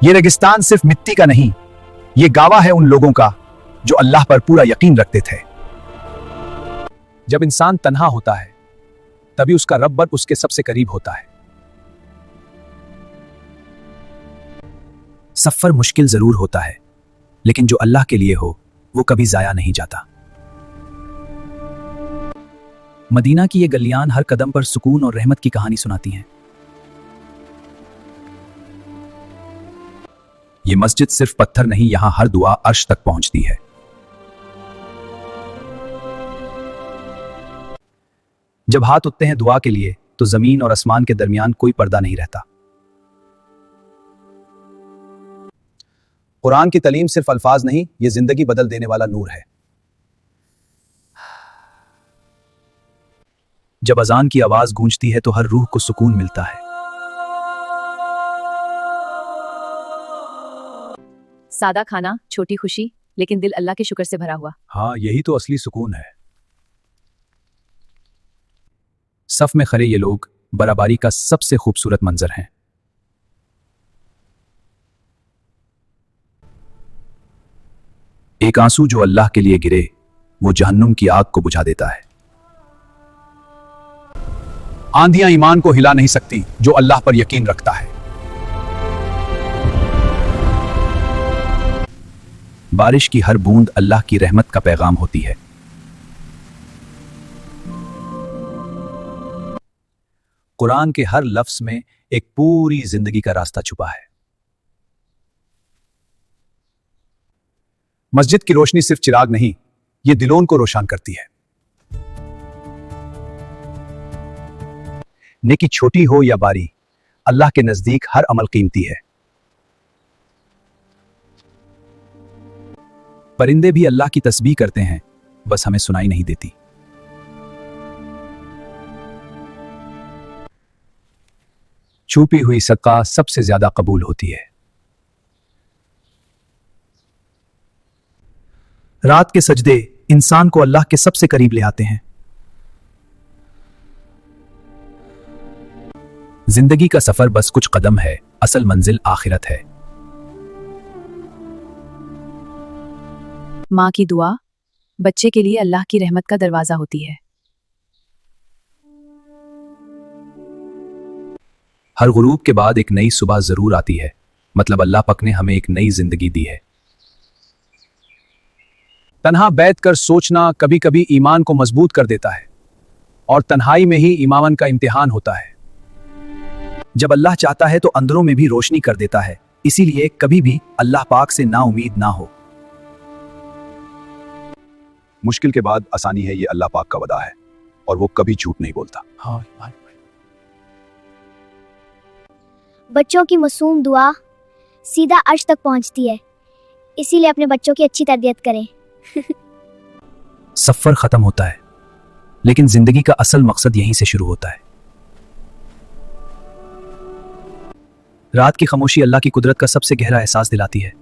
ये रेगिस्तान सिर्फ मिट्टी का नहीं, ये गावा है उन लोगों का जो अल्लाह पर पूरा यकीन रखते थे। जब इंसान तन्हा होता है तभी उसका रब उसके सबसे करीब होता है। सफर मुश्किल जरूर होता है, लेकिन जो अल्लाह के लिए हो वो कभी जाया नहीं जाता। मदीना की ये गलियां हर कदम पर सुकून और रहमत की कहानी सुनाती हैं। ये मस्जिद सिर्फ पत्थर नहीं, यहां हर दुआ अर्श तक पहुंचती है। जब हाथ उठते हैं दुआ के लिए तो जमीन और आसमान के दरमियान कोई पर्दा नहीं रहता। कुरान की तालीम सिर्फ अल्फाज नहीं, ये जिंदगी बदल देने वाला नूर है। जब अजान की आवाज गूंजती है तो हर रूह को सुकून मिलता है। सादा खाना, छोटी खुशी, लेकिन दिल अल्लाह के शुक्र से भरा हुआ। हाँ, यही तो असली सुकून है। सफ में खड़े ये लोग बराबरी का सबसे खूबसूरत मंजर हैं। एक आंसू जो अल्लाह के लिए गिरे वो जहन्नुम की आग को बुझा देता है। आंधियां ईमान को हिला नहीं सकती जो अल्लाह पर यकीन रखता है। बारिश की हर बूंद अल्लाह की रहमत का पैगाम होती है। कुरान के हर लफ्ज में एक पूरी जिंदगी का रास्ता छुपा है। मस्जिद की रोशनी सिर्फ चिराग नहीं, ये दिलों को रोशन करती है। नेकी छोटी हो या बारी, अल्लाह के नजदीक हर अमल कीमती है। परिंदे भी अल्लाह की तस्बीह करते हैं, बस हमें सुनाई नहीं देती। छुपी हुई सदका सबसे ज्यादा कबूल होती है। रात के सजदे इंसान को अल्लाह के सबसे करीब ले आते हैं। जिंदगी का सफर बस कुछ कदम है, असल मंजिल आखिरत है। माँ की दुआ बच्चे के लिए अल्लाह की रहमत का दरवाजा होती है। हर गुरूब के बाद एक नई सुबह जरूर आती है, मतलब अल्लाह पाक ने हमें एक नई जिंदगी दी है। तन्हा बैठकर सोचना कभी कभी ईमान को मजबूत कर देता है, और तन्हाई में ही ईमान का इम्तिहान होता है। जब अल्लाह चाहता है तो अंदरों में भी रोशनी कर देता है, इसीलिए कभी भी अल्लाह पाक से ना उम्मीद ना हो। मुश्किल के बाद आसानी है, ये अल्लाह पाक का वदा है और वो कभी झूठ नहीं बोलता। हाँ, बच्चों की मासूम दुआ सीधा अर्श तक पहुंचती है, इसीलिए अपने बच्चों की अच्छी तरबियत करें। सफर खत्म होता है, लेकिन जिंदगी का असल मकसद यहीं से शुरू होता है। रात की खामोशी अल्लाह की कुदरत का सबसे गहरा एहसास दिलाती है,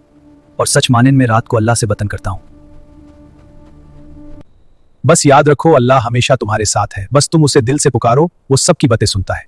और सच मानने में रात को अल्लाह से वतन करता हूं। बस याद रखो, अल्लाह हमेशा तुम्हारे साथ है, बस तुम उसे दिल से पुकारो, वो सबकी बातें सुनता है।